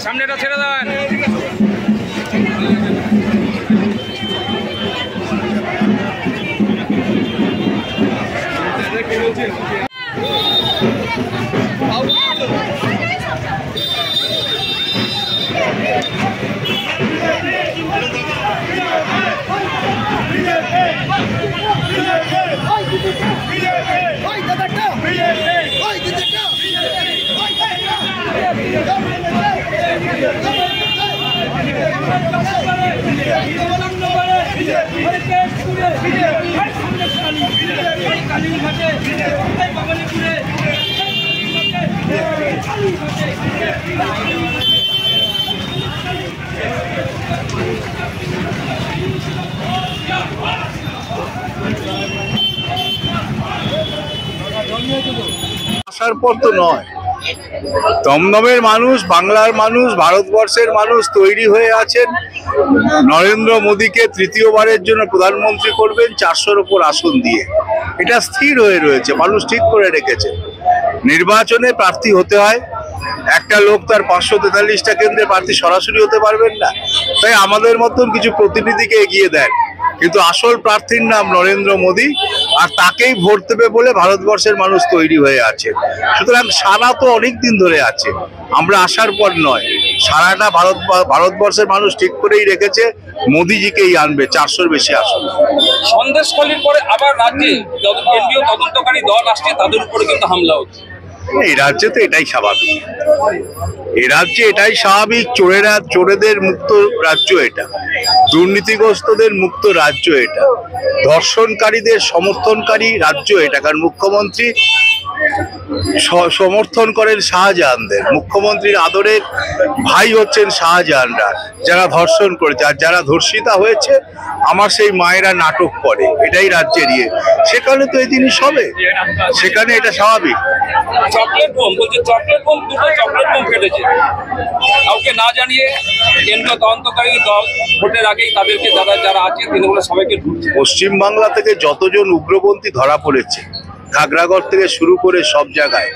সামনেটা ছেড়ে দেন। আসার পর তো নয়, দমদমের মানুষ, বাংলার মানুষ, ভারতবর্ষের মানুষ তৈরি হয়ে আছেন নরেন্দ্র মোদীকে তৃতীয়বারের জন্য প্রধানমন্ত্রী করবেন 400-র উপর আসন দিয়ে। এটা স্থির হয়ে রয়েছে, মানুষ ঠিক করে রেখেছে। নির্বাচনে প্রার্থী হতে হয়, একটা লোক তার 543টা কেন্দ্রে প্রার্থী সরাসরি হতে পারবেন না, তাই আমাদের মতন কিছু প্রতিনিধিকে এগিয়ে দেন, কিন্তু আসল প্রার্থীর নাম নরেন্দ্র মোদী, আর তাকেই ভোট দেবে বলে ভারতবর্ষের মানুষ তৈরি হয়ে আছে। সুতরাং সারা তো অনেক দিন ধরে আছে, আমরা আসার পর নয়, সারাটা ভারতবর্ষের মানুষ ঠিক করেই রেখেছে মোদীজিকেই আনবে 400-র বেশি আসন। সন্দেশখালীর পরে আবার রাজ্যে কেন্দ্রীয় তদন্তকারী দল আসছে, তাদের উপরে কিন্তু হামলা হচ্ছে। এই রাজ্যে তো এটাই স্বাভাবিক, এই রাজ্যে এটাই স্বাভাবিক। চোরেদের মুক্ত রাজ্য এটা, দুর্নীতিগ্রস্তদের মুক্ত রাজ্য এটা, ধর্ষণকারীদের সমর্থনকারী রাজ্য এটা। কারণ মুখ্যমন্ত্রী সমর্থন করেন শাহজাহানদের, মুখ্যমন্ত্রীর আদরের ভাই হচ্ছেন শাহজাহানরা, যারা ধর্ষণ করেছে। আর যারা ধর্ষিতা হয়েছে আমার সেই মায়েরা নাটক করে, এটাই রাজ্যের ইয়ে। সেখানে তো এই জিনিস হবে, সেখানে এটা স্বাভাবিক। চকলেট বোম বলছে, চকলেট বোম, দুটো চকলেট বোম ফেটেছে, কাউকে না জানিয়ে কেন্দ্রীয় তদন্তকারী দল ভোটের আগেই তাদেরকে যারা আছে তৃণমূলের সবাইকে ঢুকছে। পশ্চিমবাংলা থেকে যতজন উগ্রপন্থী ধরা পড়েছে, খাগড়াগড় থেকে শুরু করে সব জায়গায়,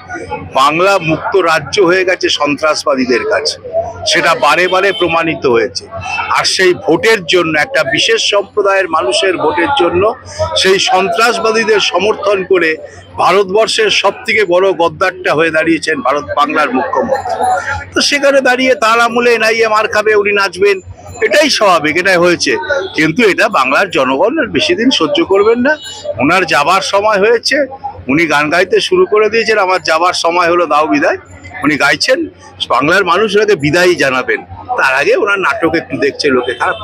বাংলা মুক্ত রাজ্য হয়ে গেছে সন্ত্রাসবাদীদের কাছে, সেটা বারে বারে প্রমাণিত হয়েছে। আর সেই ভোটের জন্য, একটা বিশেষ সম্প্রদায়ের মানুষের ভোটের জন্য সেই সন্ত্রাসবাদীদের সমর্থন করে ভারতবর্ষের সব থেকে বড় গদ্দারটা হয়ে দাঁড়িয়েছেন বাংলার মুখ্যমন্ত্রী। তো সেখানে দাঁড়িয়ে তার আমলে এনআইএ মার খাবে, উনি নাচবেন, এটাই স্বাভাবিক, এটাই হয়েছে। কিন্তু এটা বাংলার জনগণ বেশি দিন সহ্য করবেন না। ওনার যাবার সময় হয়েছে, উনি গান গাইতে শুরু করে দিয়েছেন, আমার যাবার সময় হলো দাও বিদায়, উনি গাইছেন। বাংলার মানুষ ওনাকে বিদায়ই জানাবেন, তার আগে ওনার নাটক একটু দেখছে লোকে, খারাপ।